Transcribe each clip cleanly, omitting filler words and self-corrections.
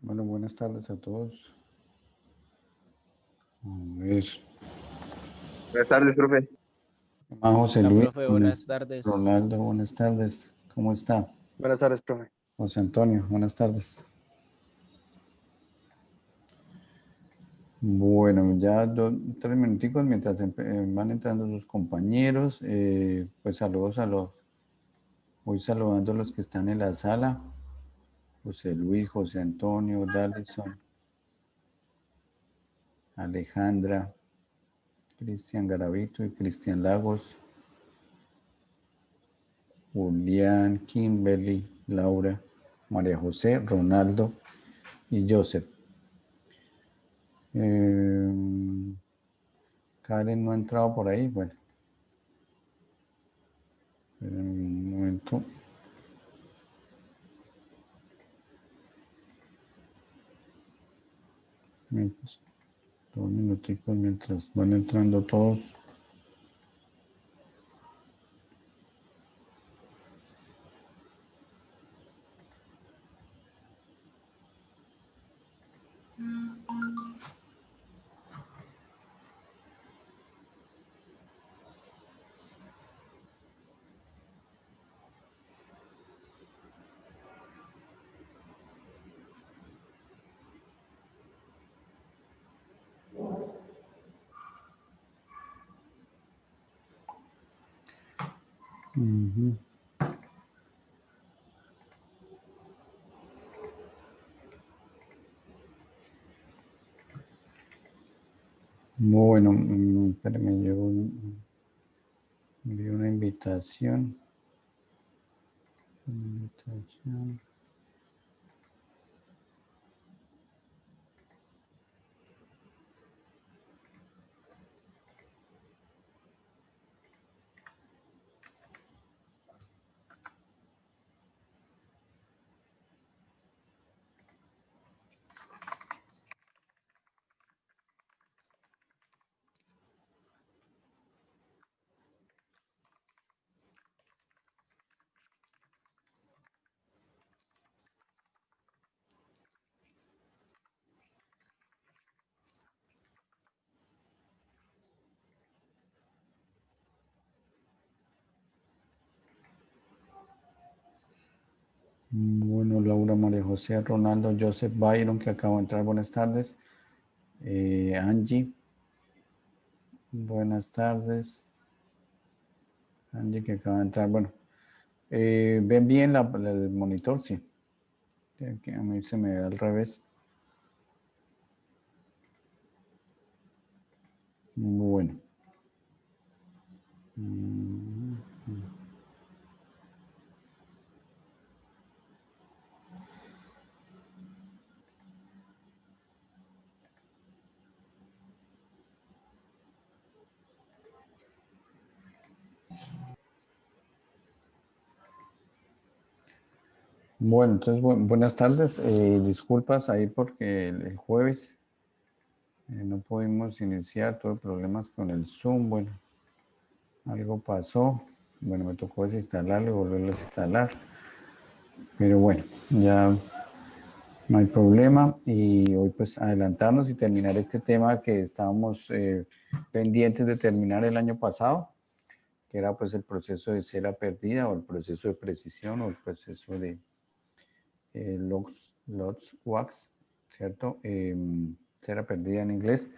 Bueno, buenas tardes a todos. A ver. Buenas tardes, profe. José Hola, Luis, profe, buenas tardes. Ronaldo, buenas tardes. ¿Cómo está? Buenas tardes, profe. José Antonio, buenas tardes. Bueno, ya 3 minuticos mientras van entrando sus compañeros. Pues saludos a los, voy saludando a los que están en la sala. José Luis, José Antonio, Dalison, Alejandra, Cristian Garavito y Cristian Lagos, Julián, Kimberly, Laura, María José, Ronaldo y Joseph. Karen no ha entrado por ahí. Bueno, un momento. Pues, 2 minuticos mientras van entrando todos. Bueno, espérame, yo envío una invitación. Bueno, Laura, María José, Ronaldo, Joseph, Byron, que acabo de entrar. Buenas tardes. Angie. Buenas tardes. Angie, que acaba de entrar. Bueno, ¿ven bien el monitor? Sí. Que a mí se me ve al revés. Bueno. Bueno, entonces buenas tardes. Disculpas ahí porque el jueves no pudimos iniciar, tuve problemas con el Zoom. Bueno, algo pasó. Bueno, me tocó desinstalarlo y volverlo a instalar. Pero bueno, ya no hay problema. Y hoy pues adelantarnos y terminar este tema que estábamos pendientes de terminar el año pasado, que era pues el proceso de cera perdida o el proceso de precisión o el proceso de Lots Wax, ¿cierto? Cera perdida en inglés.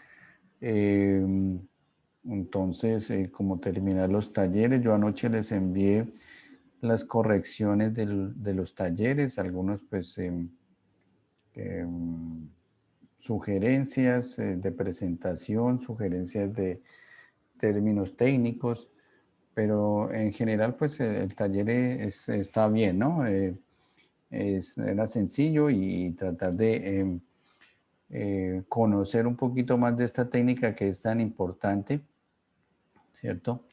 Entonces, como terminar los talleres, yo anoche les envié las correcciones de los talleres, algunos pues sugerencias de presentación, sugerencias de términos técnicos, pero en general pues el taller está bien, ¿no? Era sencillo y tratar de conocer un poquito más de esta técnica que es tan importante, ¿cierto?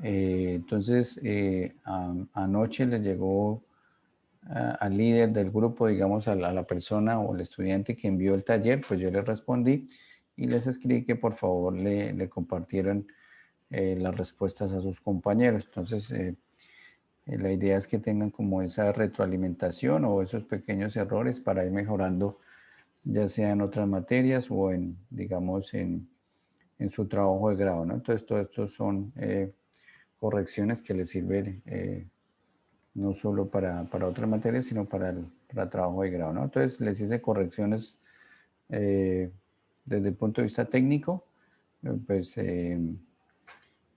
Entonces, anoche les llegó al líder del grupo, digamos, a la persona o al estudiante que envió el taller, pues yo le respondí y les escribí que por favor le compartieran las respuestas a sus compañeros. Entonces, la idea es que tengan como esa retroalimentación o esos pequeños errores para ir mejorando, ya sea en otras materias o en, digamos, en su trabajo de grado, ¿no? Entonces, todo esto son correcciones que les sirven no solo para otras materias, sino para trabajo de grado, ¿no? Entonces, les hice correcciones desde el punto de vista técnico, pues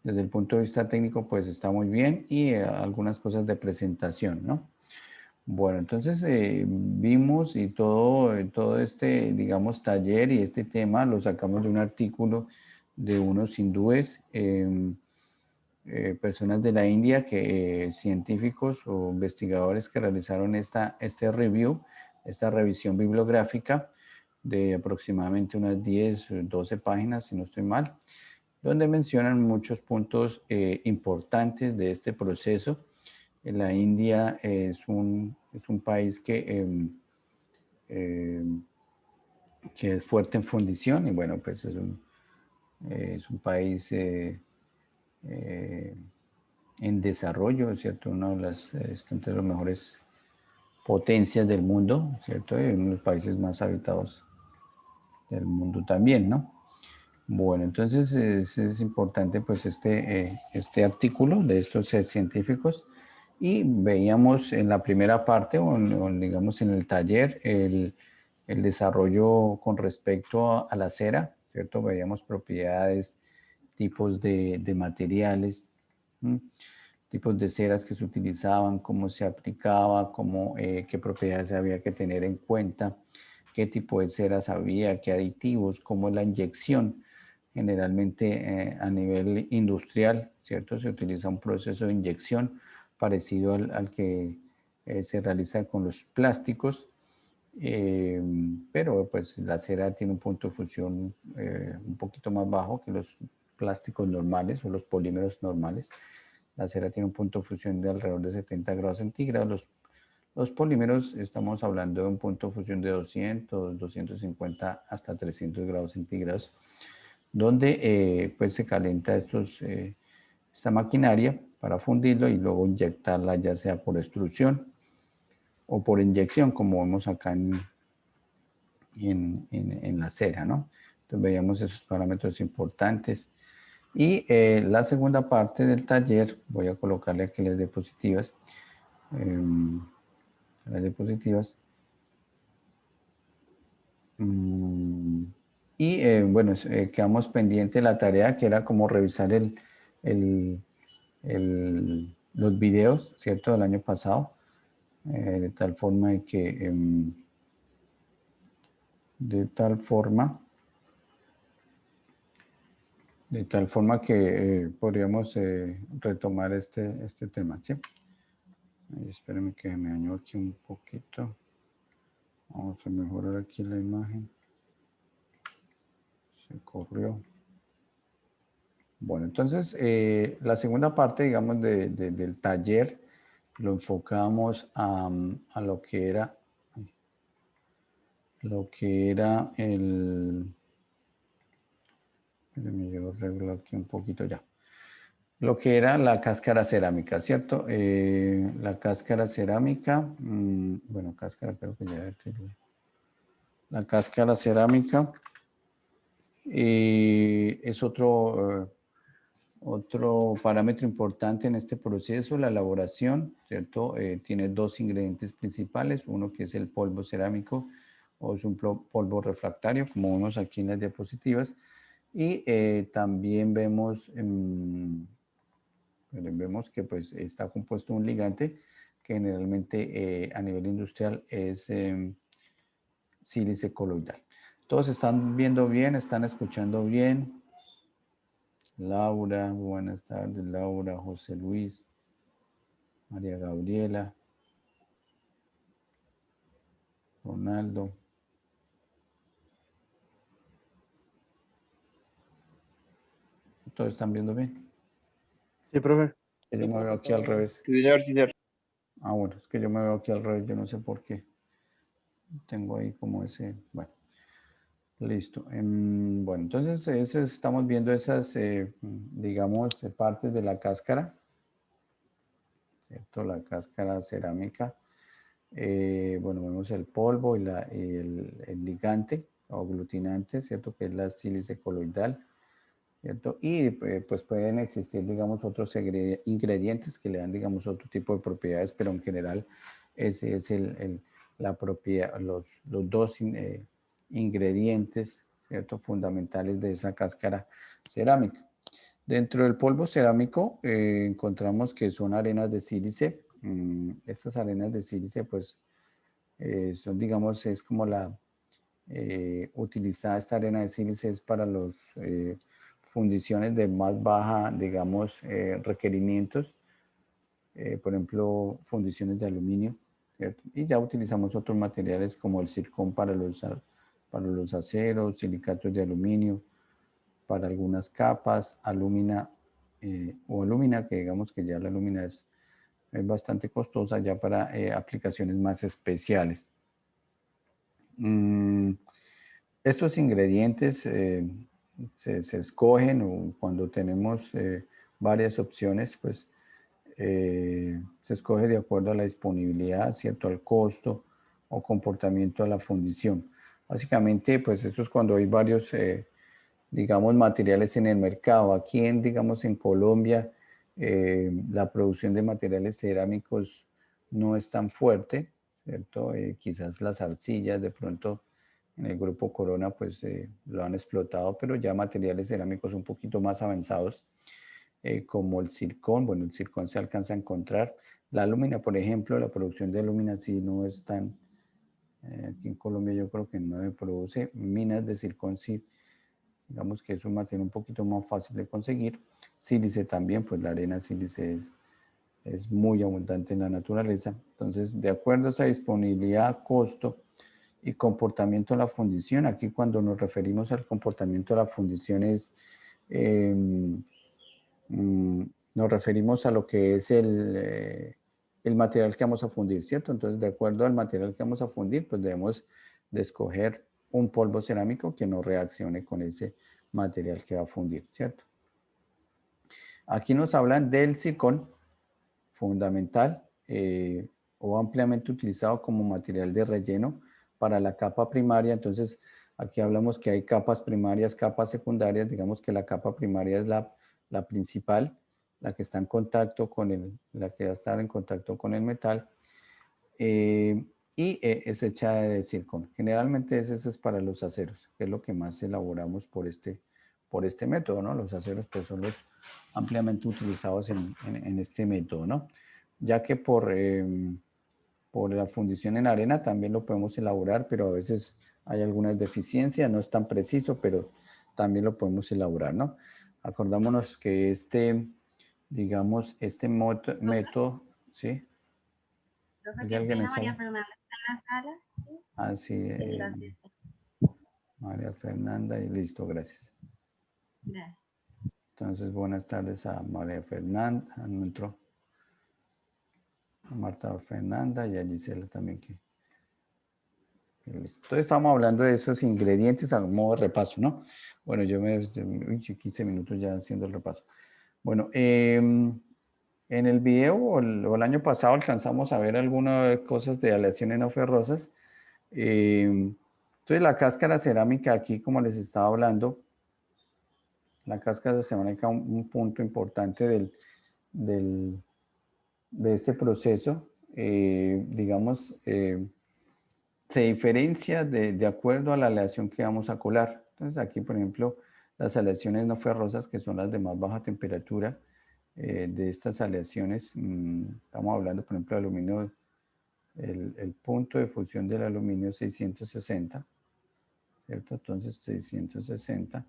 desde el punto de vista técnico, pues está muy bien y algunas cosas de presentación, ¿no? Bueno, entonces vimos y todo este, digamos, taller y este tema lo sacamos de un artículo de unos hindúes, personas de la India, científicos o investigadores que realizaron este review, esta revisión bibliográfica de aproximadamente unas 10 o 12 páginas, si no estoy mal, donde mencionan muchos puntos importantes de este proceso. La India es un país eh, que es fuerte en fundición y bueno, pues es un país eh, en desarrollo, ¿cierto? Uno de está entre los mejores potencias del mundo, ¿cierto? Y uno de los países más habitados del mundo también, ¿no? Bueno, entonces es importante pues este artículo de estos científicos y veíamos en la primera parte o digamos en el taller el desarrollo con respecto a la cera, ¿cierto? Veíamos propiedades, tipos de materiales, ¿m? Tipos de ceras que se utilizaban, cómo se aplicaba, qué propiedades había que tener en cuenta, qué tipo de ceras había, qué aditivos, cómo la inyección. Generalmente a nivel industrial, ¿cierto? Se utiliza un proceso de inyección parecido al que se realiza con los plásticos, pero pues la cera tiene un punto de fusión un poquito más bajo que los plásticos normales o los polímeros normales. La cera tiene un punto de fusión de alrededor de 70 grados centígrados. Los polímeros estamos hablando de un punto de fusión de 200, 250 hasta 300 grados centígrados, donde pues se calienta esta maquinaria para fundirlo y luego inyectarla ya sea por extrusión o por inyección, como vemos acá en la cera, ¿no? Entonces veíamos esos parámetros importantes. Y la segunda parte del taller, voy a colocarle aquí las diapositivas. Las diapositivas. Y bueno, quedamos pendiente de la tarea que era como revisar el, los videos, ¿cierto? Del año pasado, de tal forma de tal forma, de tal forma que podríamos retomar este tema, ¿sí? Espérenme que me dañó aquí un poquito. Vamos a mejorar aquí la imagen. Se corrió. Bueno, entonces la segunda parte, digamos, del taller lo enfocamos a lo que era déjenme yo arreglo aquí un poquito ya. Lo que era la cáscara cerámica, ¿cierto? La cáscara cerámica, bueno, cáscara creo que ya la cáscara cerámica es otro parámetro importante en este proceso, la elaboración, ¿cierto? Tiene dos ingredientes principales, uno que es el polvo cerámico o es un polvo refractario, como vemos aquí en las diapositivas, y también vemos que pues está compuesto un ligante que generalmente a nivel industrial es sílice coloidal. Todos están viendo bien, están escuchando bien. Laura, buenas tardes, Laura, José Luis, María Gabriela, Ronaldo. ¿Todos están viendo bien? Sí, profe. Yo me veo aquí al revés. Sí, señor, sí, señor. Ah, bueno, es que yo me veo aquí al revés, yo no sé por qué. Tengo ahí como ese, bueno, listo. Bueno, entonces estamos viendo esas, digamos, partes de la cáscara, ¿cierto? La cáscara cerámica. Bueno, vemos el polvo y el ligante o aglutinante, ¿cierto? Que es la sílice coloidal, ¿cierto? Y pues pueden existir, digamos, otros ingredientes que le dan, digamos, otro tipo de propiedades, pero en general ese es la propiedad, los dos ingredientes, ¿cierto? Fundamentales de esa cáscara cerámica. Dentro del polvo cerámico encontramos que son arenas de sílice. Estas arenas de sílice, pues, son, digamos, es como la utilizada esta arena de sílice es para los fundiciones de más baja, digamos, requerimientos, por ejemplo, fundiciones de aluminio, ¿cierto? Y ya utilizamos otros materiales como el zircón para los aceros, silicatos de aluminio, para algunas capas, alúmina o alúmina, que digamos que ya la alúmina es bastante costosa ya para aplicaciones más especiales. Estos ingredientes se escogen o cuando tenemos varias opciones, pues se escoge de acuerdo a la disponibilidad, ¿cierto? Al costo o comportamiento de la fundición. Básicamente, pues esto es cuando hay varios, digamos, materiales en el mercado. Aquí, digamos, en Colombia, la producción de materiales cerámicos no es tan fuerte, ¿cierto? Quizás las arcillas de pronto en el grupo Corona pues lo han explotado, pero ya materiales cerámicos un poquito más avanzados, como el zircón, bueno, el zircón se alcanza a encontrar. La alúmina, por ejemplo, la producción de alúmina sí no es tan, aquí en Colombia yo creo que no se produce, minas de zircón sí, digamos que es un material un poquito más fácil de conseguir. Sílice también, pues la arena sílice es muy abundante en la naturaleza. Entonces, de acuerdo a esa disponibilidad, costo y comportamiento de la fundición, aquí cuando nos referimos al comportamiento de la fundición es, eh, nos referimos a lo que es el material que vamos a fundir, ¿cierto? Entonces, de acuerdo al material que vamos a fundir, pues debemos de escoger un polvo cerámico que no reaccione con ese material que va a fundir, ¿cierto? Aquí nos hablan del zircón, fundamental o ampliamente utilizado como material de relleno para la capa primaria. Entonces, aquí hablamos que hay capas primarias, capas secundarias. Digamos que la capa primaria es la principal, la que está en contacto con la que va a estar en contacto con el metal. Y es hecha de zircón. Generalmente ese es para los aceros, que es lo que más elaboramos por este método, ¿no? Los aceros pues son los ampliamente utilizados en este método, ¿no? Ya que por la fundición en arena también lo podemos elaborar, pero a veces hay algunas deficiencias, no es tan preciso, pero también lo podemos elaborar, ¿no? Acordémonos que digamos, este método, ¿sí? Profe, ¿Hay qué alguien en pena, María sala? Fernanda está en la sala. Sí, Ah, sí, gracias. María Fernanda, y listo, gracias. Gracias. Entonces, buenas tardes a María Fernanda, a nuestro, a Marta Fernanda y a Gisela también. Listo. Entonces, estamos hablando de esos ingredientes a modo de repaso, ¿no? Bueno, uy, 15 minutos ya haciendo el repaso. Bueno, en el video o el año pasado alcanzamos a ver algunas cosas de aleaciones no ferrosas. Entonces, la cáscara cerámica aquí, como les estaba hablando, la cáscara cerámica, un punto importante de este proceso, digamos, se diferencia de acuerdo a la aleación que vamos a colar. Entonces, aquí, por ejemplo, las aleaciones no ferrosas, que son las de más baja temperatura, de estas aleaciones, estamos hablando, por ejemplo, de aluminio, el punto de fusión del aluminio 660, ¿cierto? Entonces 660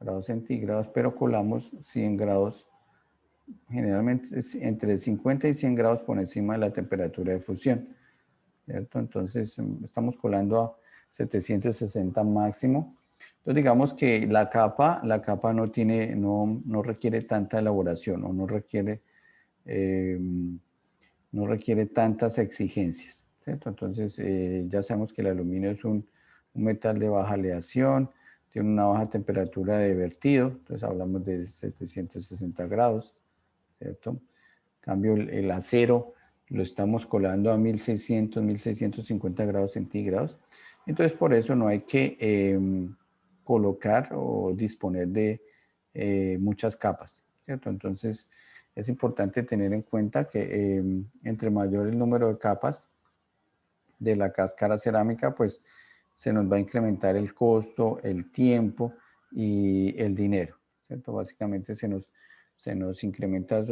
grados centígrados, pero colamos 100 grados, generalmente es entre 50 y 100 grados por encima de la temperatura de fusión, ¿cierto? Entonces estamos colando a 760 máximo. Entonces digamos que la capa no requiere tanta elaboración o no requiere no requiere tantas exigencias, ¿cierto? Entonces, ya sabemos que el aluminio es un metal de baja aleación, tiene una baja temperatura de vertido, entonces hablamos de 760 grados, ¿cierto? En cambio, el acero lo estamos colando a 1600, 1650 grados centígrados. Entonces, por eso no hay que colocar o disponer de muchas capas, ¿cierto? Entonces, es importante tener en cuenta que entre mayor el número de capas de la cáscara cerámica, pues se nos va a incrementar el costo, el tiempo y el dinero, ¿cierto? Básicamente se nos incrementa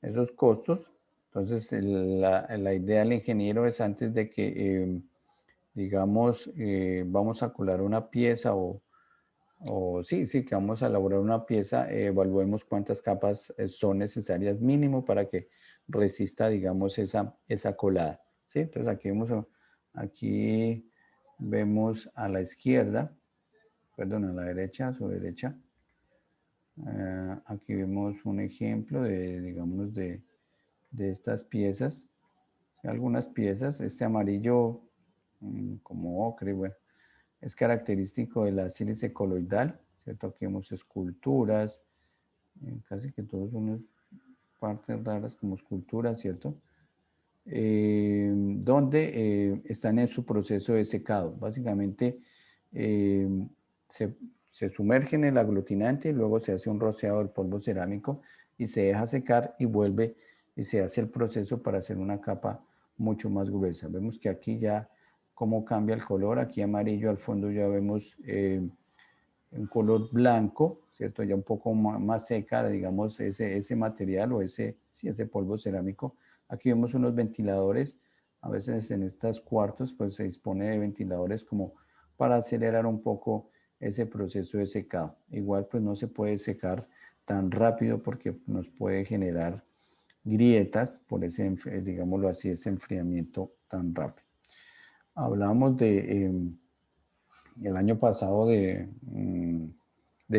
esos costos. Entonces, la idea del ingeniero es antes de que, digamos, vamos a colar una pieza o sí, que vamos a elaborar una pieza, evaluemos cuántas capas son necesarias mínimo para que resista, digamos, esa colada, ¿sí? Entonces, aquí vemos a la izquierda, perdón, a la derecha, a su derecha. Aquí vemos un ejemplo de, digamos, de estas piezas. Algunas piezas, este amarillo como ocre, bueno, es característico de la sílice coloidal, ¿cierto? Aquí vemos esculturas, casi que todos son partes raras como esculturas, ¿cierto? Donde están en su proceso de secado. Básicamente se sumerge en el aglutinante y luego se hace un rociado del polvo cerámico y se deja secar y vuelve y se hace el proceso para hacer una capa mucho más gruesa. Vemos que aquí ya cómo cambia el color, aquí amarillo al fondo ya vemos un color blanco, ¿cierto? Ya un poco más seca, digamos, ese material o ese polvo cerámico. Aquí vemos unos ventiladores, a veces en estos cuartos pues se dispone de ventiladores como para acelerar un poco ese proceso de secado. Igual pues no se puede secar tan rápido porque nos puede generar grietas por ese, digámoslo así, ese enfriamiento tan rápido. Hablamos de el año pasado de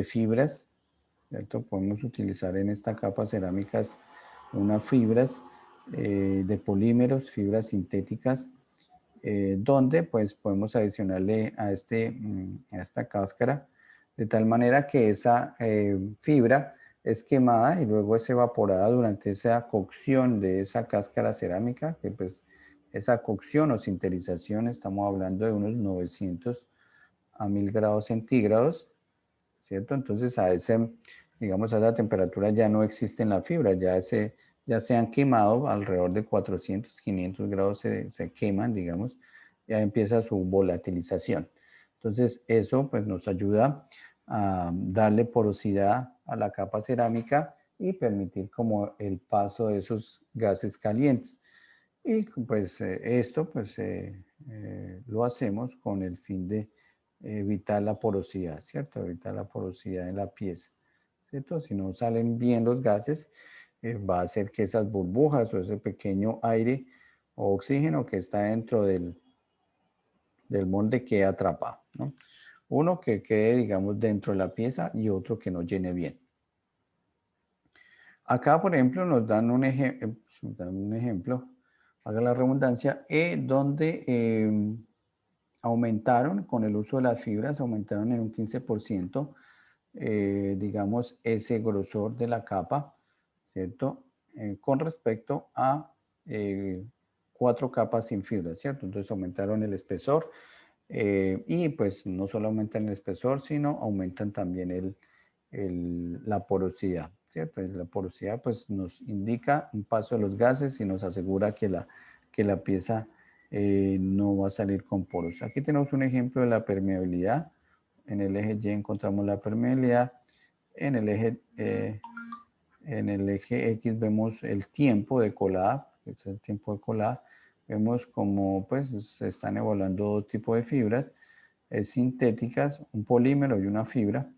fibras, ¿cierto? Podemos utilizar en esta capa cerámicas unas fibras de polímeros, fibras sintéticas, donde pues podemos adicionarle a esta cáscara de tal manera que esa fibra es quemada y luego es evaporada durante esa cocción de esa cáscara cerámica, que pues esa cocción o sinterización estamos hablando de unos 900 a 1000 grados centígrados, ¿cierto? Entonces digamos, a esa temperatura ya no existen las fibras, ya se han quemado alrededor de 400, 500 grados se queman, digamos, ya empieza su volatilización. Entonces eso pues nos ayuda a darle porosidad a la capa cerámica y permitir como el paso de esos gases calientes. Y pues esto pues lo hacemos con el fin de evitar la porosidad, ¿cierto? Evitar la porosidad en la pieza, ¿cierto? Si no salen bien los gases, va a hacer que esas burbujas o ese pequeño aire o oxígeno que está dentro del molde quede atrapado, ¿no? Uno que quede, digamos, dentro de la pieza y otro que no llene bien. Acá, por ejemplo, nos dan un ejemplo, haga la redundancia, donde aumentaron con el uso de las fibras, aumentaron en un 15%, digamos, ese grosor de la capa, ¿cierto? Con respecto a 4 capas sin fibra, ¿cierto? Entonces aumentaron el espesor y pues no solo aumentan el espesor, sino aumentan también la porosidad, ¿cierto? La porosidad pues nos indica un paso de los gases y nos asegura que la pieza no va a salir con poros. Aquí tenemos un ejemplo de la permeabilidad. En el eje Y encontramos la permeabilidad. En el eje X vemos el tiempo de colada, que es el tiempo de colada. Vemos como pues se están evaluando dos tipos de fibras sintéticas, un polímero y una fibra.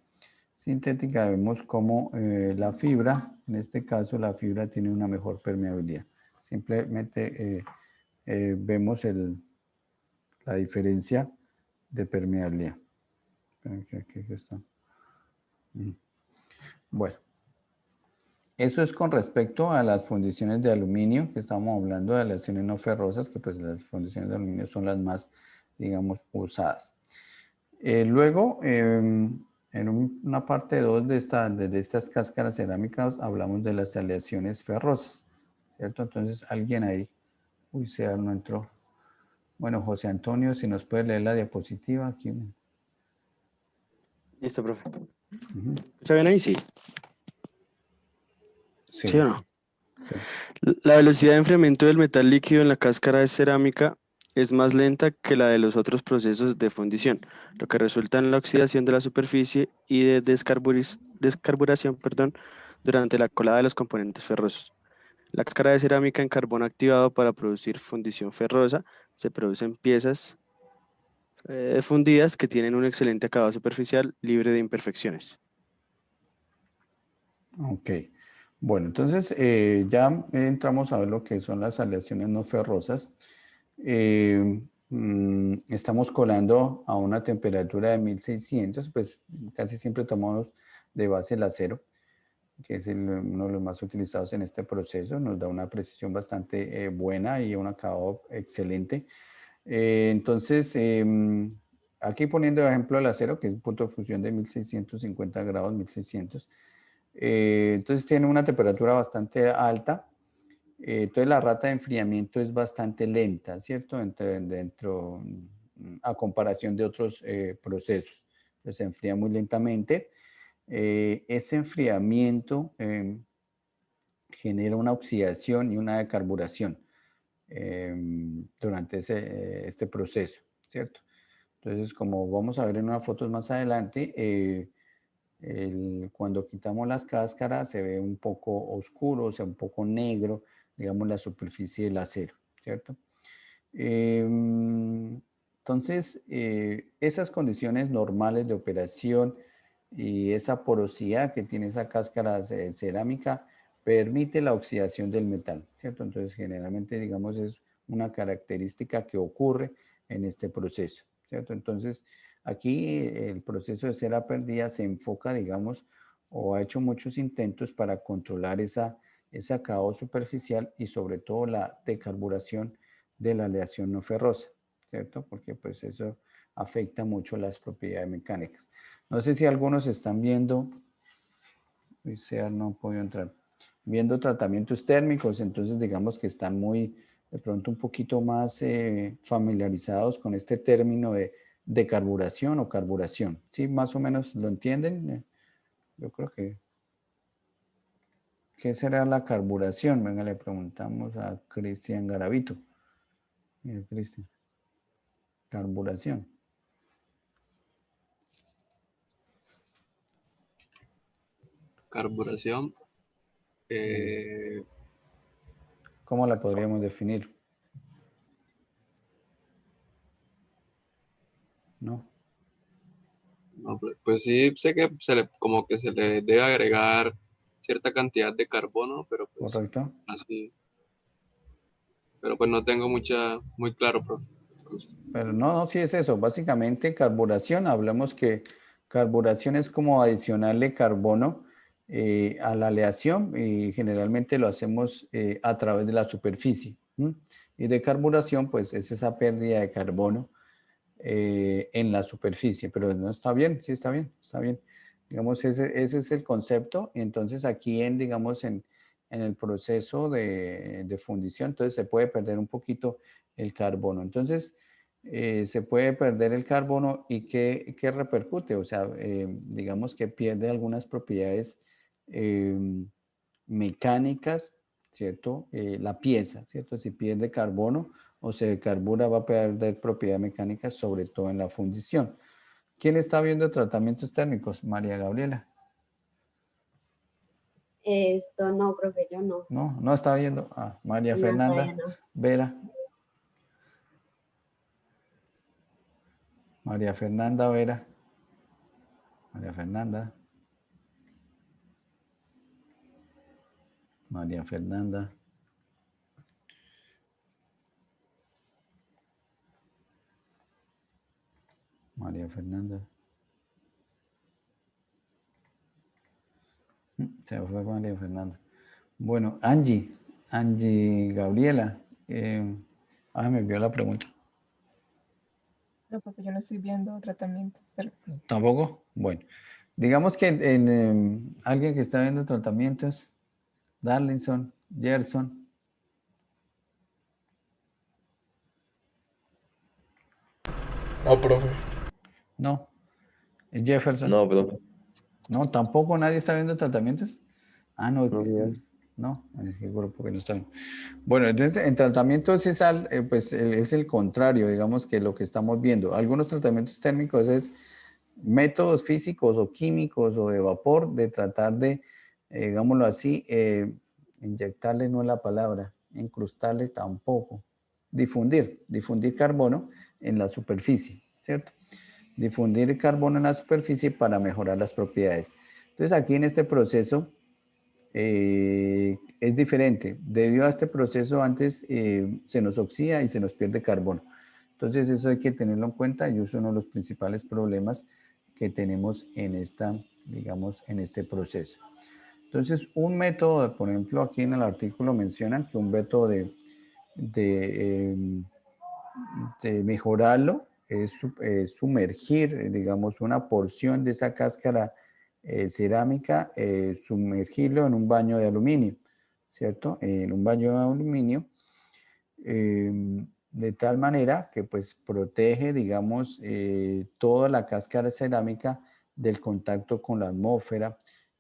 Sintética vemos como la fibra, en este caso la fibra tiene una mejor permeabilidad. Simplemente vemos la diferencia de permeabilidad. Aquí está. Bueno, Eso es con respecto a las fundiciones de aluminio, que estamos hablando de aleaciones no ferrosas, que pues las fundiciones de aluminio son las más, digamos, usadas. Luego, una parte 2 de estas cáscaras cerámicas, hablamos de las aleaciones ferrosas, ¿cierto? Entonces, alguien ahí, uy, no entró. Bueno, José Antonio, si nos puede leer la diapositiva aquí. Listo, profe. Ujú. ¿Está bien ahí? Sí. ¿Sí o Sí, no? sí. La velocidad de enfriamiento del metal líquido en la cáscara de cerámica es más lenta que la de los otros procesos de fundición, lo que resulta en la oxidación de la superficie y de descarburación, perdón, durante la colada de los componentes ferrosos. La cáscara de cerámica en carbón activado para producir fundición ferrosa se producen piezas fundidas que tienen un excelente acabado superficial libre de imperfecciones. Ok. Bueno, entonces ya entramos a ver lo que son las aleaciones no ferrosas. Estamos colando a una temperatura de 1600, pues casi siempre tomamos de base el acero, que es uno de los más utilizados en este proceso. Nos da una precisión bastante buena y un acabado excelente. Entonces, aquí poniendo de ejemplo el acero, que es un punto de fusión de 1650 grados, 1600. Entonces tiene una temperatura bastante alta. Entonces la rata de enfriamiento es bastante lenta, ¿cierto? A comparación de otros procesos. Entonces se enfría muy lentamente. Ese enfriamiento genera una oxidación y una decarburación durante este proceso, ¿cierto? Entonces, como vamos a ver en unas fotos más adelante, cuando quitamos las cáscaras se ve un poco oscuro, o sea, un poco negro, digamos, la superficie del acero, ¿cierto? Entonces, esas condiciones normales de operación y esa porosidad que tiene esa cáscara cerámica permite la oxidación del metal, ¿cierto? Entonces, generalmente, digamos, es una característica que ocurre en este proceso, ¿cierto? Entonces, aquí el proceso de cera perdida se enfoca, digamos, o ha hecho muchos intentos para controlar ese acabado superficial y sobre todo la decarburación de la aleación no ferrosa, ¿cierto? Porque pues eso afecta mucho las propiedades mecánicas. No sé si algunos están viendo, sea, no he podido entrar, viendo tratamientos térmicos, entonces digamos que están muy, de pronto un poquito más familiarizados con este término de decarburación o carburación. ¿Sí? Más o menos lo entienden. Yo creo que, ¿qué será la carburación? Venga, le preguntamos a Cristian Garavito. Mira, Cristian, carburación. Carburación, eh, ¿Cómo la podríamos definir? ¿No? no, pues sí sé que como que se le debe agregar cierta cantidad de carbono, pero pues ¿Correcto? así, pero pues no tengo muy claro, profe. Pero no, no, sí es eso. Básicamente carburación, hablamos que carburación es como adicionarle carbono a la aleación y generalmente lo hacemos a través de la superficie. ¿M? Y decarburación, pues es esa pérdida de carbono en la superficie, pero no está bien, sí está bien, está bien. Digamos, ese es el concepto. Y entonces aquí digamos, en el proceso de fundición, entonces se puede perder un poquito el carbono. Entonces, se puede perder el carbono y ¿qué repercute? O sea, digamos que pierde algunas propiedades eh, mecánicas, ¿cierto? La pieza, ¿cierto? Si pierde carbono o se carbura, va a perder propiedad mecánica, sobre todo en la fundición. ¿Quién está viendo tratamientos térmicos? María Gabriela. Esto no, profe, yo no. No, no está viendo. Ah, María No, todavía Fernanda, no. Vera. María Fernanda, Vera. María Fernanda. María Fernanda. María Fernanda. Se fue María Fernanda. Bueno, Angie Gabriela. Me olvidó la pregunta. No, profe, yo no estoy viendo tratamientos. ¿Tampoco? Bueno, digamos que alguien que está viendo tratamientos, Darlinson, Gerson. No, profe. No, Jefferson. No, profe. No, tampoco nadie está viendo tratamientos. No, No, señor. no, es que el grupo que no está viendo. Bueno, entonces en tratamientos es el contrario, digamos que lo que estamos viendo. Algunos tratamientos térmicos es métodos físicos o químicos o de vapor de tratar de, digámoslo así, inyectarle no es la palabra, incrustarle tampoco, difundir carbono en la superficie, ¿cierto? Difundir carbono en la superficie para mejorar las propiedades. Entonces aquí en este proceso es diferente. Debido a este proceso antes se nos oxida y se nos pierde carbono. Entonces eso hay que tenerlo en cuenta y es uno de los principales problemas que tenemos en digamos, en este proceso. Entonces un método, por ejemplo, aquí en el artículo mencionan que un método de mejorarlo es sumergir, digamos, una porción de esa cáscara cerámica, sumergirlo en un baño de aluminio, ¿cierto? En un baño de aluminio, de tal manera que pues protege, digamos, toda la cáscara cerámica del contacto con la atmósfera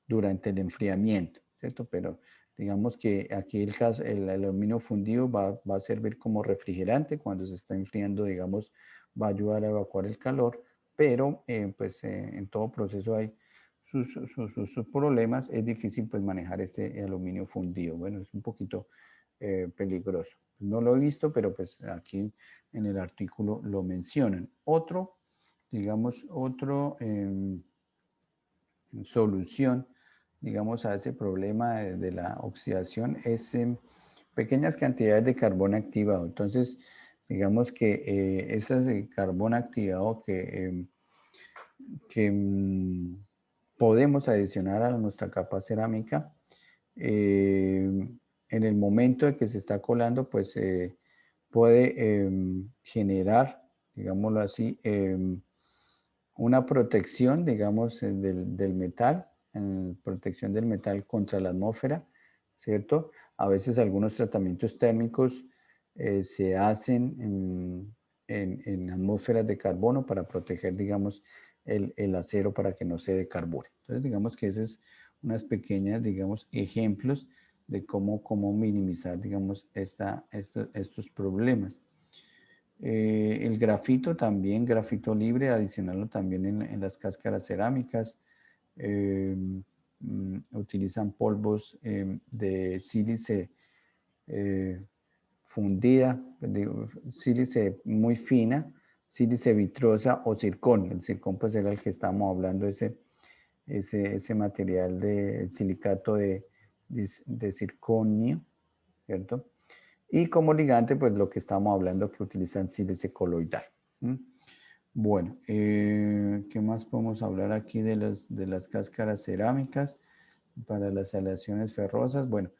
durante el enfriamiento, ¿cierto? Pero digamos que aquí el aluminio fundido va a servir como refrigerante cuando se está enfriando, digamos, va a ayudar a evacuar el calor, pero en todo proceso hay sus problemas, es difícil pues manejar este aluminio fundido. Bueno, es un poquito peligroso. No lo he visto, pero pues aquí en el artículo lo mencionan. Digamos, solución, digamos, a ese problema de la oxidación es pequeñas cantidades de carbón activado. Entonces, digamos que ese carbón activado que podemos adicionar a nuestra capa cerámica, en el momento de que se está colando, pues puede generar, digámoslo así, una protección, digamos, del metal, protección del metal contra la atmósfera, ¿cierto? A veces algunos tratamientos térmicos se hacen en atmósferas de carbono para proteger, digamos, el acero para que no se decarbure. Entonces, digamos que esas es unas pequeñas, digamos, ejemplos de cómo minimizar, digamos, estos problemas. El grafito también, grafito libre, adicionarlo también en las cáscaras cerámicas. Utilizan polvos de sílice fundida, sílice muy fina, sílice vitrosa o zircón. El zircón pues era el que estábamos hablando, ese material de silicato de zirconio, ¿cierto? Y como ligante, pues lo que estamos hablando que utilizan sílice coloidal. Bueno, ¿qué más podemos hablar aquí de las cáscaras cerámicas para las aleaciones ferrosas? Bueno,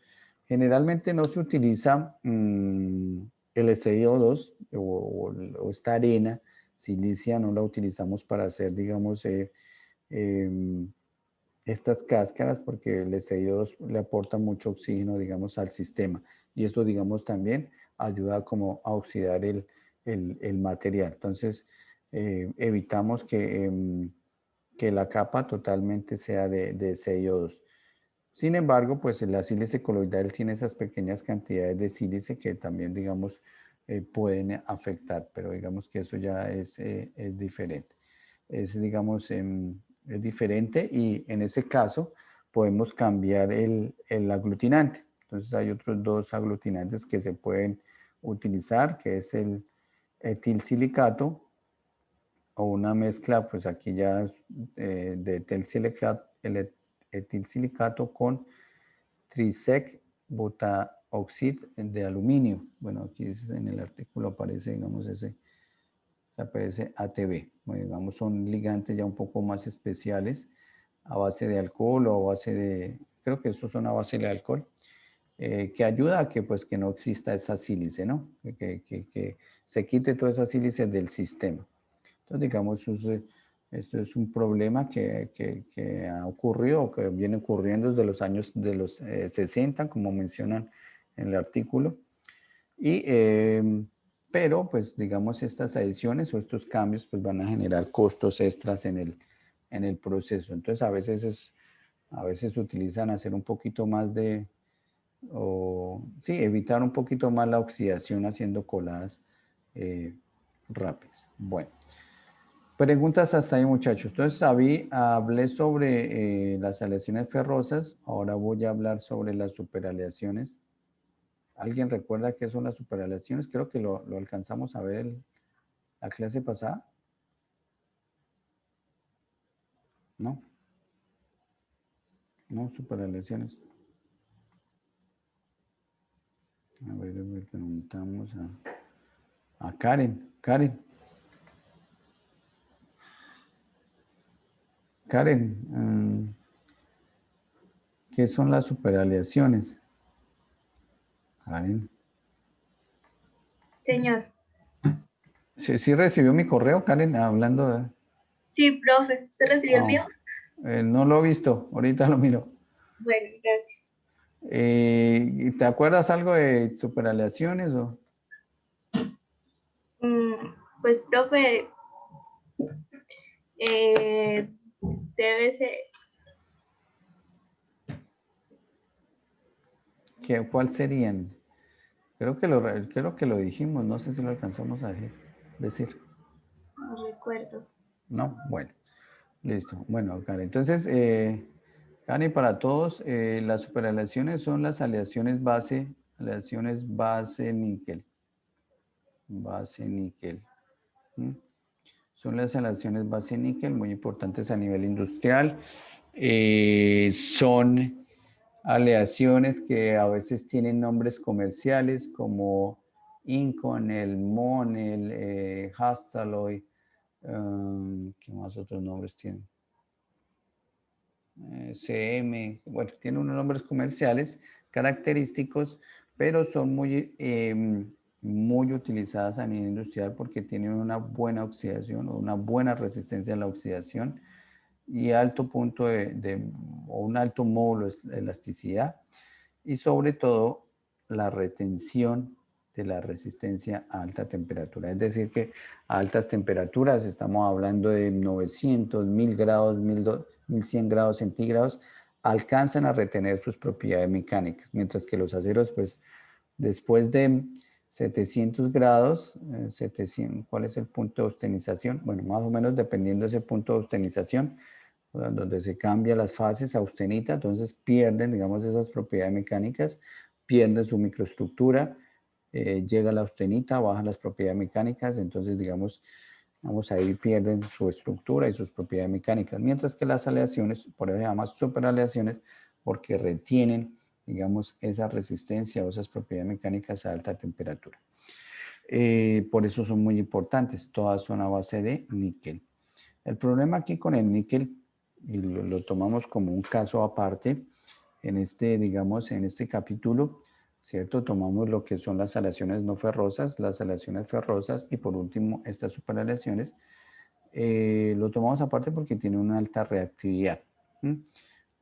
generalmente no se utiliza el SiO2 o esta arena silicia, no la utilizamos para hacer, digamos, estas cáscaras porque el SiO2 le aporta mucho oxígeno, digamos, al sistema. Y esto, digamos, también ayuda como a oxidar el material. Entonces, evitamos que la capa totalmente sea de SiO2. Sin embargo, pues la sílice coloidal tiene esas pequeñas cantidades de sílice que también, digamos, pueden afectar, pero digamos que eso ya es diferente. Digamos, es diferente y en ese caso podemos cambiar el aglutinante. Entonces hay otros dos aglutinantes que se pueden utilizar, que es el etilsilicato o una mezcla, pues aquí ya de etilsilicato con trisec butaoxid de aluminio. Bueno, aquí en el artículo aparece, digamos, aparece ATB. Bueno, digamos, son ligantes ya un poco más especiales a base de alcohol o a base creo que eso es una base de alcohol, que ayuda a que, pues, que no exista esa sílice, ¿no? Que se quite toda esa sílice del sistema. Entonces, digamos, esto es un problema que ha ocurrido o que viene ocurriendo desde los años de los 60, como mencionan en el artículo. Pero, pues, digamos, estas adiciones o estos cambios pues, van a generar costos extras en el proceso. Entonces, a veces utilizan hacer un poquito más sí, evitar un poquito más la oxidación haciendo coladas rápidas. Bueno. Preguntas hasta ahí, muchachos. Entonces, hablé sobre las aleaciones ferrosas. Ahora voy a hablar sobre las superaleaciones. ¿Alguien recuerda qué son las superaleaciones? Creo que lo alcanzamos a ver en la clase pasada. ¿No? No, superaleaciones. A ver, le preguntamos a Karen. Karen, ¿qué son las superaleaciones? Karen. Señor. ¿Sí recibió mi correo, Karen? Hablando de... Sí, profe. ¿Usted recibió el mío? No lo he visto. Ahorita lo miro. Bueno, gracias. ¿Te acuerdas algo de superaleaciones o...? Pues, profe, debe ser... ¿Cuál serían? Creo que lo dijimos, no sé si lo alcanzamos a decir. No recuerdo. No, bueno, listo. Bueno, Karen, entonces, Karen, para todos, las superaleaciones son las aleaciones base níquel. Base níquel. Son las aleaciones base níquel, muy importantes a nivel industrial. Son aleaciones que a veces tienen nombres comerciales como Inconel, Monel, Hastaloy, ¿qué más otros nombres tienen? CM, bueno, tienen unos nombres comerciales característicos, pero son muy utilizadas a nivel industrial porque tienen una buena oxidación o una buena resistencia a la oxidación y alto punto o un alto módulo de elasticidad y sobre todo la retención de la resistencia a alta temperatura. Es decir que a altas temperaturas, estamos hablando de 900, 1000 grados, 1100 grados centígrados, alcanzan a retener sus propiedades mecánicas, mientras que los aceros, pues después de 700 grados, 700, ¿cuál es el punto de austenización? Bueno, más o menos dependiendo de ese punto de austenización, donde se cambian las fases austenita, entonces pierden, digamos, esas propiedades mecánicas, pierden su microestructura, llega la austenita, bajan las propiedades mecánicas, entonces, digamos, ahí pierden su estructura y sus propiedades mecánicas, mientras que las aleaciones, por eso se llaman superaleaciones, porque retienen, digamos, esa resistencia o esas propiedades mecánicas a alta temperatura. Por eso son muy importantes, todas son a base de níquel. El problema aquí con el níquel, y lo tomamos como un caso aparte, digamos, en este capítulo, ¿cierto? Tomamos lo que son las aleaciones no ferrosas, las aleaciones ferrosas y por último estas superaleaciones. Lo tomamos aparte porque tienen una alta reactividad.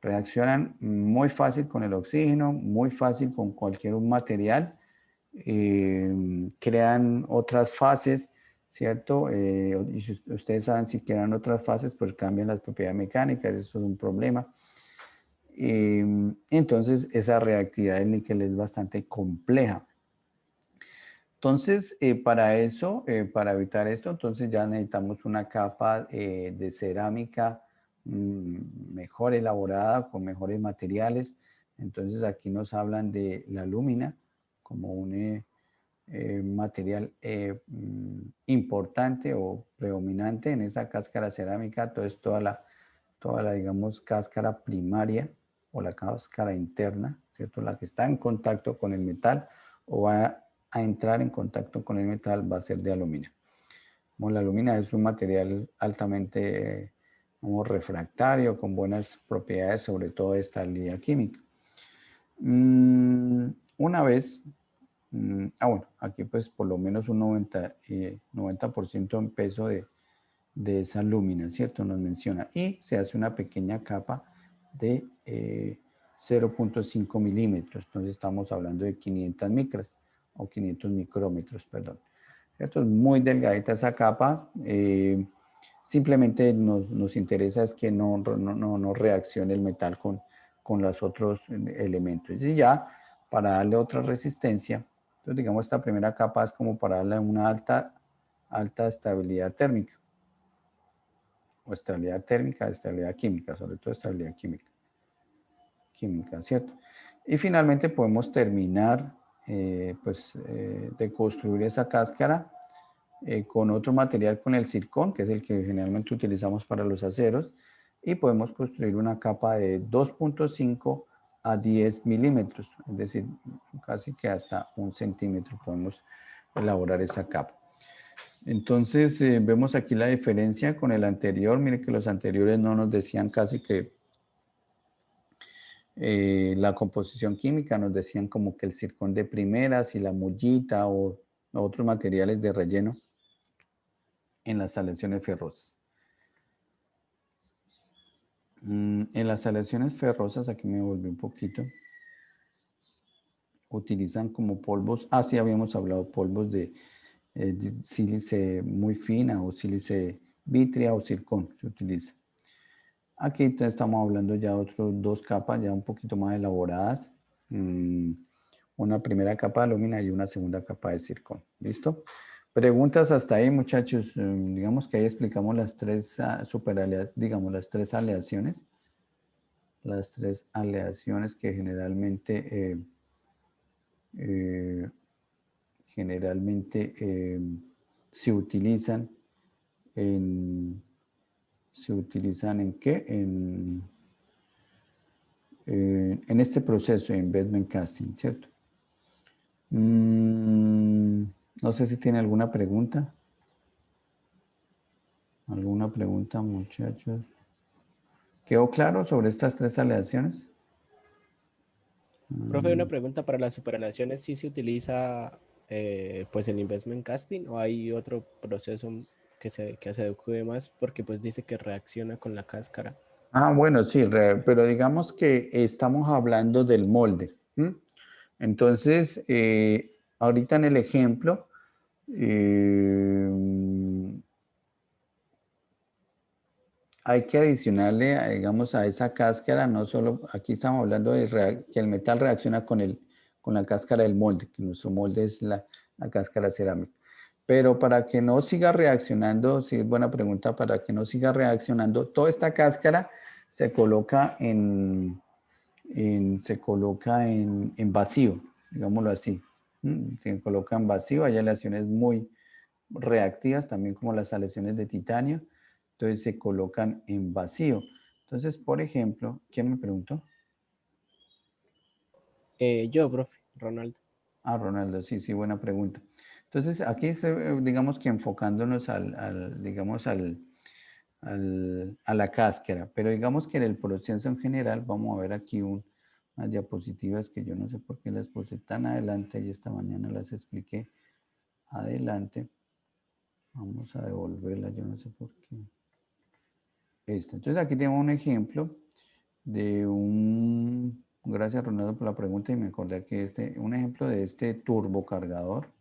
Reaccionan muy fácil con el oxígeno, muy fácil con cualquier material, crean otras fases, ¿cierto? Y si ustedes saben si crean otras fases, pues cambian las propiedades mecánicas, eso es un problema. Entonces, esa reactividad del níquel es bastante compleja. Entonces, para evitar esto, entonces ya necesitamos una capa de cerámica mejor elaborada, con mejores materiales. Entonces, aquí nos hablan de la alúmina como un material importante o predominante en esa cáscara cerámica. Entonces, toda la, digamos, cáscara primaria o la cáscara interna, ¿cierto? La que está en contacto con el metal o va a entrar en contacto con el metal va a ser de aluminio. Bueno, la alumina es un material altamente digamos, refractario, con buenas propiedades, sobre todo de estabilidad química. Una vez, bueno, aquí pues por lo menos un 90% en peso de esa lúmina, ¿cierto? Nos menciona. Y se hace una pequeña capa de 0.5 milímetros. Entonces estamos hablando de 500 micras o 500 micrómetros, perdón. ¿Cierto? Es muy delgadita esa capa. Simplemente nos interesa es que no reaccione el metal con los otros elementos. Y ya, para darle otra resistencia, entonces digamos esta primera capa es como para darle una alta estabilidad térmica. O estabilidad térmica, estabilidad química, sobre todo estabilidad química, ¿cierto? Y finalmente podemos terminar de construir esa cáscara con otro material, con el zircón, que es el que generalmente utilizamos para los aceros, y podemos construir una capa de 2.5 a 10 milímetros, es decir, casi que hasta 1 centímetro podemos elaborar esa capa. Entonces, vemos aquí la diferencia con el anterior. Mire que los anteriores no nos decían casi que la composición química, nos decían como que el zircón de primeras y la mullita o otros materiales de relleno en las aleaciones ferrosas. En las aleaciones ferrosas, aquí me volví un poquito, utilizan como polvos, sí habíamos hablado, polvos de sílice muy fina o sílice vítrea o zircón se utiliza. Aquí estamos hablando ya de otras 2 capas ya un poquito más elaboradas. Una primera capa de alúmina y una segunda capa de zircón. ¿Listo? Preguntas hasta ahí, muchachos. Digamos que ahí explicamos las 3 digamos las 3 aleaciones. Las 3 aleaciones que generalmente se utilizan en ¿qué? En este proceso de investment casting, ¿cierto? No sé si tiene alguna pregunta. ¿Alguna pregunta, muchachos? ¿Quedó claro sobre estas 3 aleaciones? Profe, una pregunta para las superaleaciones, ¿sí se utiliza pues el investment casting o hay otro proceso que se adecue más? Porque pues dice que reacciona con la cáscara. Bueno, sí, pero digamos que estamos hablando del molde. Entonces, ahorita en el ejemplo, hay que adicionarle, digamos, a esa cáscara, no solo, aquí estamos hablando de que el metal reacciona con la cáscara del molde, que nuestro molde es la cáscara cerámica. Pero para que no siga reaccionando, sí es buena pregunta, para que no siga reaccionando, toda esta cáscara se coloca en vacío, digámoslo así. Se coloca en vacío, hay aleaciones muy reactivas, también como las aleaciones de titanio. Entonces se colocan en vacío. Entonces, por ejemplo, ¿quién me preguntó? Yo, profe, Ronaldo. Ronaldo, sí, buena pregunta. Entonces, aquí digamos que enfocándonos a la cáscara, pero digamos que en el proceso en general, vamos a ver aquí unas diapositivas que yo no sé por qué las puse tan adelante y esta mañana las expliqué adelante. Vamos a devolverla, yo no sé por qué. Entonces aquí tengo un ejemplo de gracias Ronaldo por la pregunta y me acordé que un ejemplo de este turbocargador,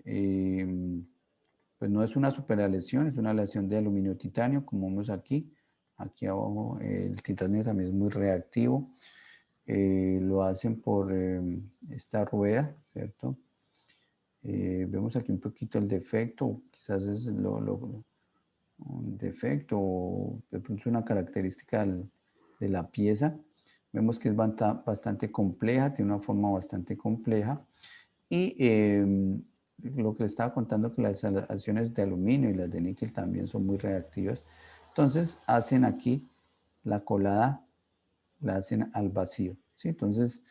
pues no es una superaleación, es una aleación de aluminio titanio, como vemos aquí. Aquí abajo el titanio también es muy reactivo. Lo hacen por esta rueda, ¿cierto? Vemos aquí un poquito el defecto, quizás es un defecto o de pronto una característica de la pieza. Vemos que es bastante compleja, tiene una forma bastante compleja y lo que les estaba contando que las aleaciones de aluminio y las de níquel también son muy reactivas. Entonces hacen aquí la colada, la hacen al vacío, ¿sí? Entonces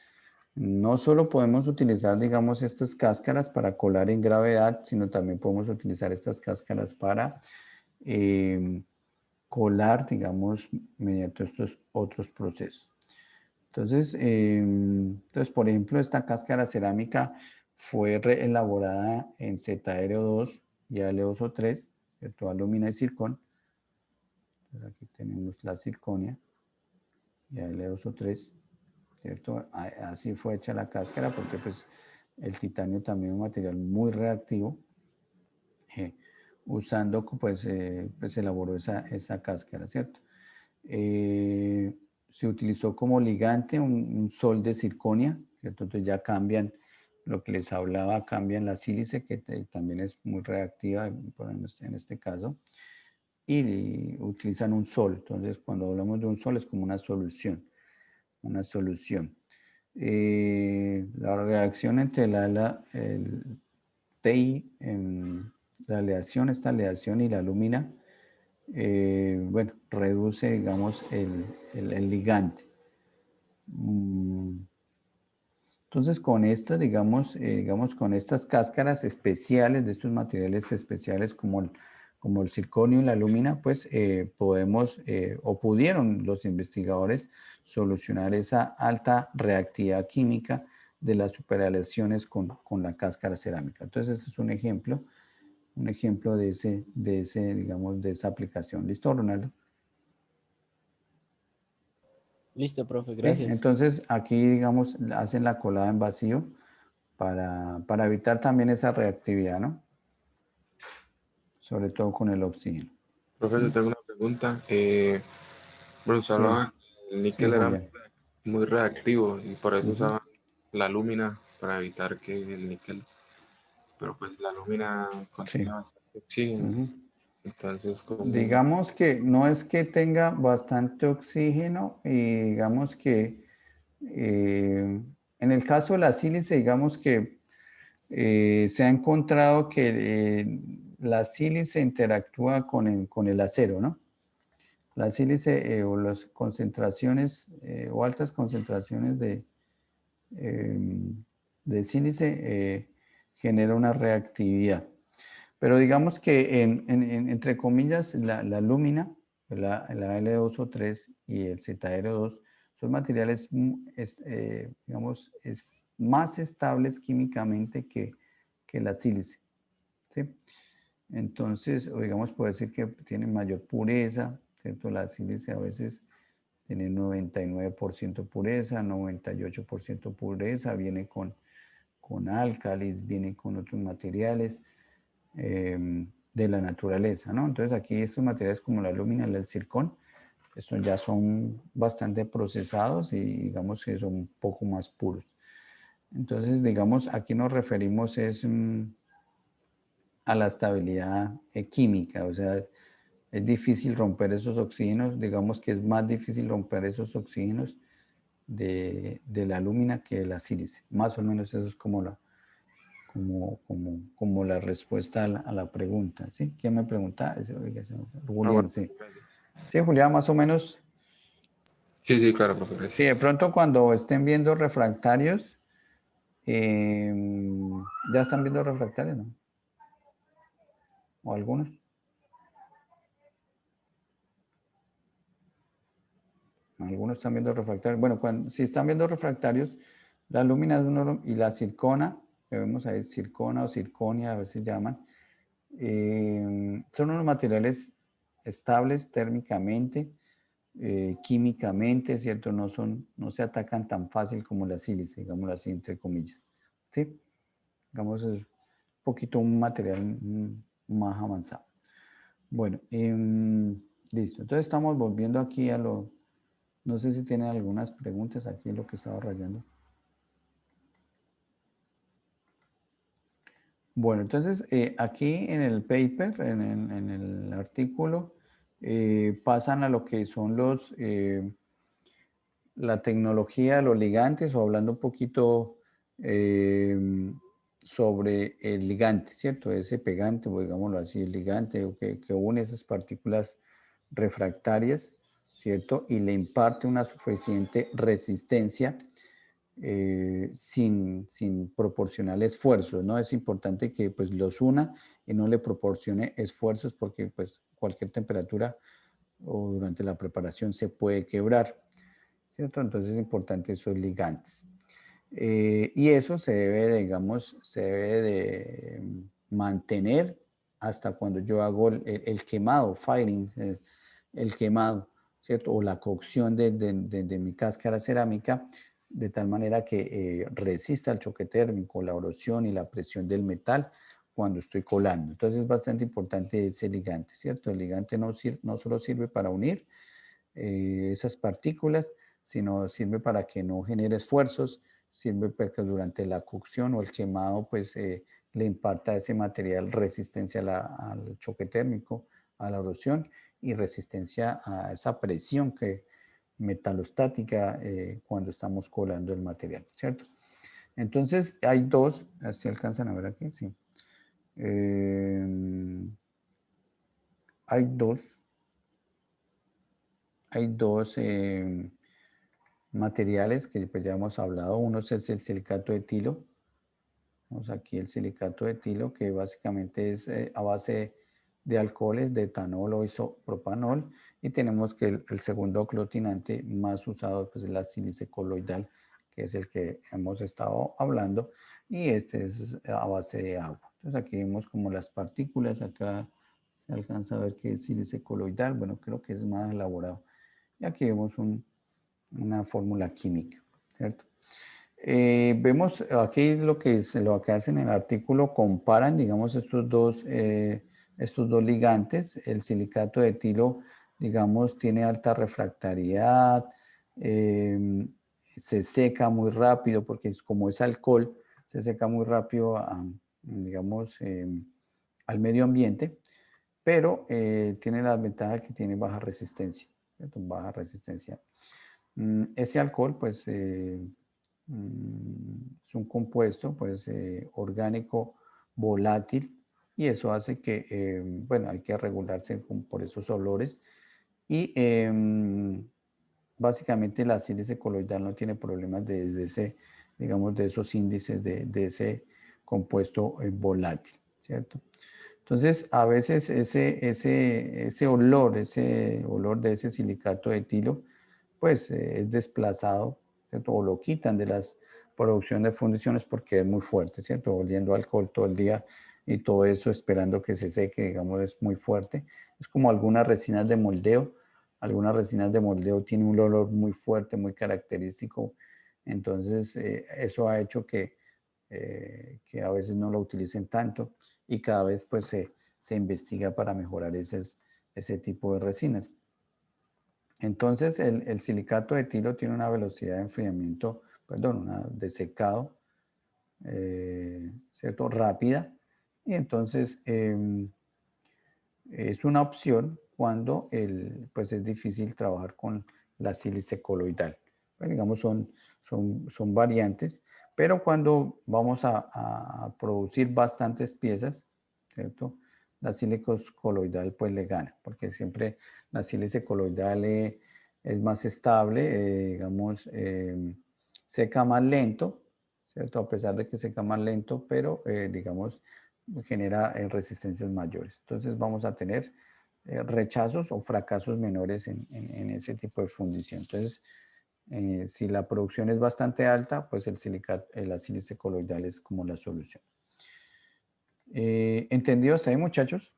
no solo podemos utilizar, digamos, estas cáscaras para colar en gravedad, sino también podemos utilizar estas cáscaras para colar, digamos, mediante estos otros procesos. Entonces, por ejemplo, esta cáscara cerámica fue elaborada en ZrO2 y Al2O3, ¿cierto? Alúmina y zircón. Entonces, aquí tenemos la zirconia y Al2O3, ¿cierto? Así fue hecha la cáscara porque pues el titanio también es un material muy reactivo. Usando, pues se elaboró esa cáscara, ¿cierto? Se utilizó como ligante un sol de zirconia, ¿cierto? Entonces ya cambian, lo que les hablaba, cambian la sílice, que también es muy reactiva en este caso, y utilizan un sol. Entonces, cuando hablamos de un sol es como una solución, una solución. La reacción entre el TI, la aleación, esta aleación y la alúmina, bueno, reduce, digamos, el ligante. Entonces, con esto, digamos, con estas cáscaras especiales, de estos materiales especiales como el circonio y la alúmina, pues podemos, o pudieron los investigadores solucionar esa alta reactividad química de las superaleaciones con la cáscara cerámica. Entonces, ese es un ejemplo digamos, de esa aplicación. ¿Listo, Ronaldo? Listo, profe, ¿Sí? gracias. Entonces, aquí, digamos, hacen la colada en vacío para evitar también esa reactividad, ¿no? Sobre todo con el oxígeno. Profe, yo tengo una pregunta. Bueno, usted Sí, hablaba que el sí, níquel era Julián. muy reactivo y por eso Ujú. usaban la alúmina para evitar que el níquel, pero pues la alúmina Sí. contiene bastante oxígeno. Ujú. Entonces, como Digamos que no es que tenga bastante oxígeno y digamos que en el caso de la sílice, digamos que se ha encontrado que la sílice interactúa con el acero, ¿no? La sílice o las concentraciones o altas concentraciones de sílice genera una reactividad. Pero digamos que entre comillas la alúmina, la Al2O3 y el ZrO2 son materiales, digamos, más estables químicamente que la sílice, ¿sí? Entonces, o digamos, puede decir que tienen mayor pureza, ¿cierto? La sílice a veces tiene 99% pureza, 98% pureza, viene con álcalis, viene con otros materiales de la naturaleza, ¿no? Entonces aquí estos materiales como la alúmina y el zircón, estos ya son bastante procesados y digamos que son un poco más puros. Entonces, digamos, aquí nos referimos a la estabilidad química, o sea, es difícil romper esos oxígenos, digamos que es más difícil romper esos oxígenos de la alúmina que de la sílice. Más o menos eso es como la respuesta a la pregunta, ¿sí? ¿Quién me pregunta? Julián, bueno, sí. gracias. Sí, Julián, más o menos. Sí, sí, claro, profe, gracias. Sí, de pronto cuando estén viendo refractarios, ¿ya están viendo refractarios, no? ¿O algunos? Algunos están viendo refractarios. Bueno, si están viendo refractarios, la alúmina es y la zircona, que vemos ahí, zircona o zirconia, a veces llaman, son unos materiales estables térmicamente, químicamente, ¿cierto? No se atacan tan fácil como la sílice, digámoslo así, entre comillas, ¿sí? Digamos, es un poquito un material más avanzado. Bueno, listo. Entonces estamos volviendo aquí a lo... No sé si tienen algunas preguntas aquí en lo que estaba rayando. Bueno, entonces aquí en el paper, en el artículo, pasan a lo que son la tecnología de los ligantes, o hablando un poquito sobre el ligante, ¿cierto? Ese pegante, o digámoslo así, el ligante, o que une esas partículas refractarias, ¿cierto? Y le imparte una suficiente resistencia sin proporcionar esfuerzos, ¿no? Es importante que pues los una y no le proporcione esfuerzos porque pues cualquier temperatura o durante la preparación se puede quebrar, ¿cierto? Entonces es importante esos ligantes. Y eso se debe, digamos, se debe de mantener hasta cuando yo hago el quemado, firing, el quemado, ¿cierto? O la cocción de mi cáscara cerámica, de tal manera que resista el choque térmico, la erosión y la presión del metal cuando estoy colando. Entonces es bastante importante ese ligante, ¿cierto? El ligante no solo sirve para unir esas partículas, sino sirve para que no genere esfuerzos, sirve porque durante la cocción o el quemado pues le imparta a ese material resistencia al choque térmico, a la erosión y resistencia a esa presión metalostática cuando estamos colando el material, ¿cierto? Entonces hay dos, ¿así alcanzan a ver aquí? Sí. Hay dos materiales que pues ya hemos hablado. Uno es el silicato de etilo. Vamos aquí el silicato de etilo, que básicamente es a base de alcoholes, de etanol o isopropanol. Y tenemos que el segundo aglutinante más usado pues, es la sílice coloidal, que es el que hemos estado hablando. Y este es a base de agua. Entonces aquí vemos como las partículas. Acá se alcanza a ver que es sílice coloidal. Bueno, creo que es más elaborado. Y aquí vemos una fórmula química, ¿cierto? Vemos aquí lo que hacen en el artículo, comparan, digamos, estos dos ligantes. El silicato de etilo, digamos, tiene alta refractariedad, se seca muy rápido porque como es alcohol, se seca muy rápido, digamos, al medio ambiente, pero tiene la ventaja que tiene baja resistencia, ¿cierto? Baja resistencia. Ese alcohol, pues, es un compuesto, pues, orgánico volátil, y eso hace que, bueno, hay que regularse por esos olores. Y básicamente la sílice coloidal no tiene problemas digamos, de esos índices de ese compuesto volátil, ¿cierto? Entonces, a veces ese olor de ese silicato de etilo, pues es desplazado, ¿cierto? O lo quitan de las producciones de fundiciones porque es muy fuerte, ¿cierto? Oliendo alcohol todo el día y todo eso esperando que se seque, digamos, es muy fuerte. Es como algunas resinas de moldeo. Algunas resinas de moldeo tienen un olor muy fuerte, muy característico. Entonces, eso ha hecho que a veces no lo utilicen tanto y cada vez pues se investiga para mejorar ese tipo de resinas. Entonces el silicato de etilo tiene una velocidad de enfriamiento, de secado, ¿cierto? Rápida, y entonces es una opción cuando pues es difícil trabajar con la sílice coloidal. Bueno, digamos, son variantes, pero cuando vamos a producir bastantes piezas, ¿cierto? La sílice coloidal pues le gana, porque siempre la sílice coloidal es más estable, digamos, seca más lento, ¿cierto? A pesar de que seca más lento, pero digamos, genera resistencias mayores. Entonces vamos a tener rechazos o fracasos menores en ese tipo de fundición. Entonces, si la producción es bastante alta, pues la sílice coloidal es como la solución. ¿Entendido hasta ahí, muchachos?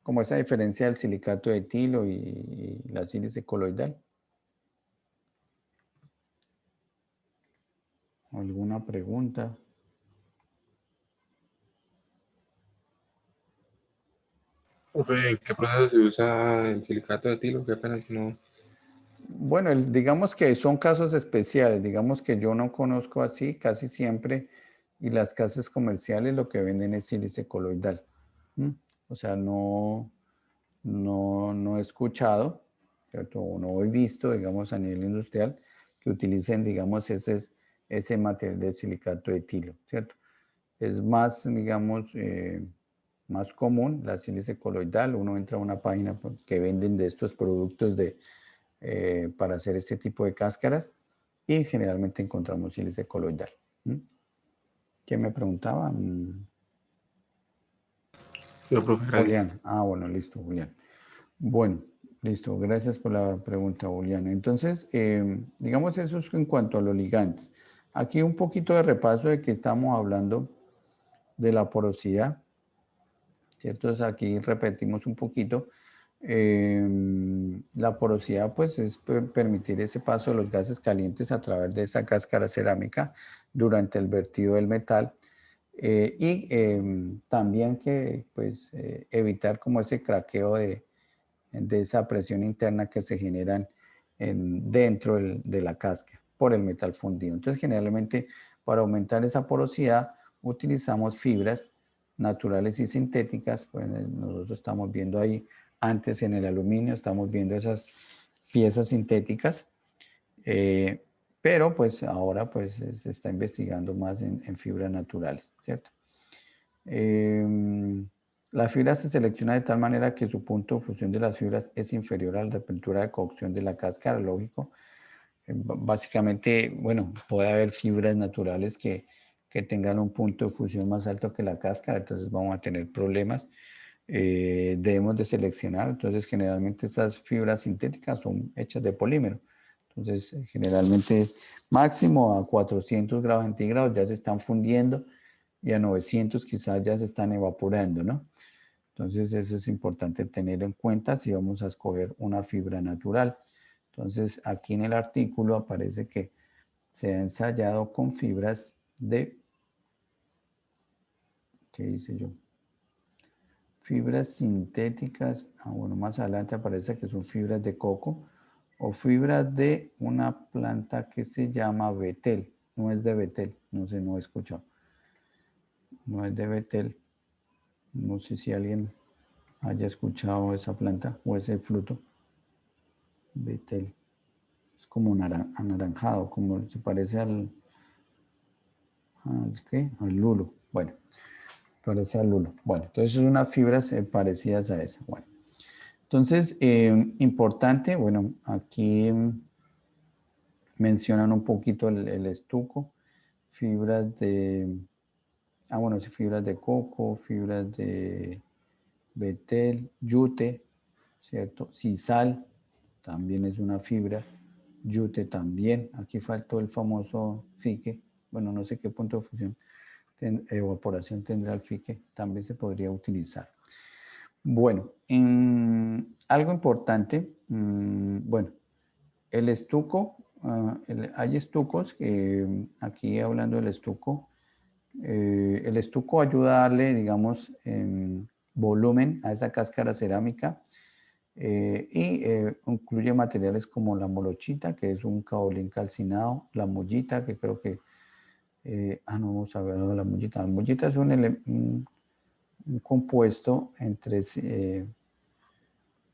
Como esa diferencia del silicato de etilo y la sílice coloidal. ¿Alguna pregunta? Profe, ¿en qué proceso se usa el silicato de etilo? Que apenas no. Bueno, digamos que son casos especiales, digamos que yo no conozco así casi siempre, y las casas comerciales lo que venden es sílice coloidal. O sea, no he escuchado, ¿cierto? O no he visto, digamos, a nivel industrial que utilicen, digamos, ese material de silicato de etilo, ¿cierto? Es más, digamos, más común la sílice coloidal. Uno entra a una página que venden de estos productos para hacer este tipo de cáscaras y generalmente encontramos sílice coloidal. ¿Quién me preguntaba? Yo, profe, gracias. Julián. Ah, bueno, listo, Julián. Bueno, listo. Gracias por la pregunta, Juliana. Entonces, digamos eso es en cuanto a los ligantes. Aquí un poquito de repaso de que estamos hablando de la porosidad, ¿cierto? Entonces, aquí repetimos un poquito. La porosidad, pues, es permitir ese paso de los gases calientes a través de esa cáscara cerámica durante el vertido del metal. También que, pues, evitar como ese craqueo de esa presión interna que se generan dentro de la cáscara por el metal fundido. Entonces, generalmente, para aumentar esa porosidad, utilizamos fibras naturales y sintéticas. Pues nosotros estamos viendo ahí, antes en el aluminio, estamos viendo esas piezas sintéticas, pero pues ahora pues se está investigando más en fibras naturales, ¿cierto? La fibra se selecciona de tal manera que su punto de fusión de las fibras es inferior a la temperatura de cocción de la cáscara, lógico. Básicamente, bueno, puede haber fibras naturales que tengan un punto de fusión más alto que la cáscara, entonces vamos a tener problemas. Debemos de seleccionar, entonces generalmente estas fibras sintéticas son hechas de polímero. Entonces, generalmente máximo a 400 grados centígrados ya se están fundiendo y a 900 quizás ya se están evaporando, ¿no? Entonces, eso es importante tener en cuenta si vamos a escoger una fibra natural. Entonces, aquí en el artículo aparece que se ha ensayado con fibras de, ¿qué hice yo? Fibras sintéticas, bueno, más adelante aparece que son fibras de coco o fibras de una planta que se llama betel. No es de betel, no sé, no he escuchado. No es de betel. No sé si alguien haya escuchado esa planta o ese fruto. Betel. Es como anaranjado, como se parece ¿qué? Al lulo. Bueno, parece al lulo. Bueno, entonces son unas fibras parecidas a esa. Bueno, entonces, importante, bueno, aquí mencionan un poquito el estuco, fibras de, bueno, sí, fibras de coco, fibras de betel, yute, ¿cierto? Sisal también es una fibra, yute también, aquí faltó el famoso fique, bueno, no sé qué punto de fusión, evaporación tendrá el fique, también se podría utilizar. Bueno, algo importante, bueno, el estuco, hay estucos, aquí hablando del estuco, el estuco ayuda a darle, digamos, volumen a esa cáscara cerámica incluye materiales como la molochita, que es un caolín calcinado, la mollita, que creo que, no hemos hablado de la mollita. La mollita es un compuesto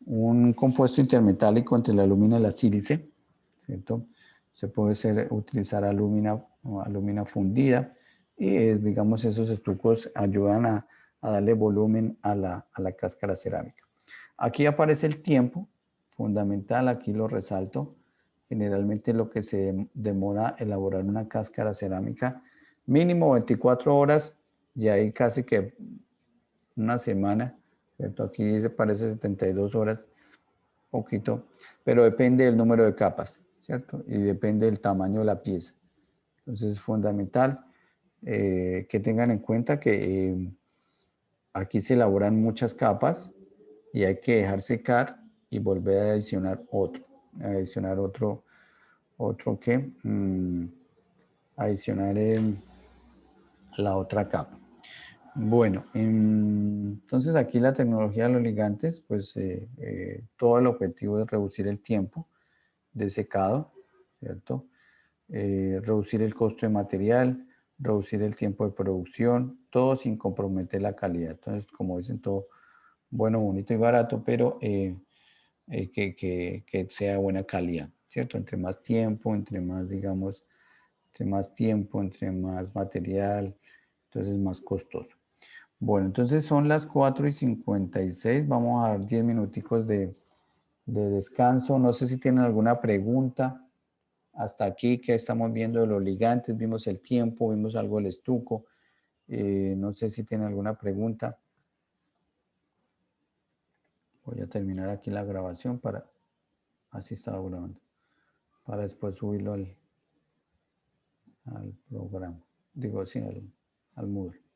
un compuesto intermetálico entre la alumina y la sílice, ¿cierto? Se puede utilizar alumina fundida y digamos esos estucos ayudan a darle volumen a la cáscara cerámica. Aquí aparece el tiempo fundamental, aquí lo resalto. Generalmente lo que se demora elaborar una cáscara cerámica, mínimo 24 horas y ahí casi que una semana, ¿cierto? Aquí se parece 72 horas, poquito, pero depende del número de capas, ¿cierto? Y depende del tamaño de la pieza. Entonces es fundamental que tengan en cuenta que aquí se elaboran muchas capas y hay que dejar secar y volver a adicionar otro. ¿Qué? Adicionar la otra capa. Bueno, entonces aquí la tecnología de los ligantes, pues todo el objetivo es reducir el tiempo de secado, ¿cierto? Reducir el costo de material, reducir el tiempo de producción, todo sin comprometer la calidad. Entonces, como dicen, todo bueno, bonito y barato, pero que sea buena calidad, ¿cierto? Entre más tiempo, entre más, digamos, entre más material, entonces es más costoso. Bueno, entonces son las 4:56, vamos a dar 10 minuticos de descanso. No sé si tienen alguna pregunta hasta aquí que estamos viendo de los ligantes, vimos el tiempo, vimos algo del estuco. No sé si tienen alguna pregunta. Voy a terminar aquí la grabación para, así estaba grabando, para después subirlo al programa. Digo, sí, al Moodle.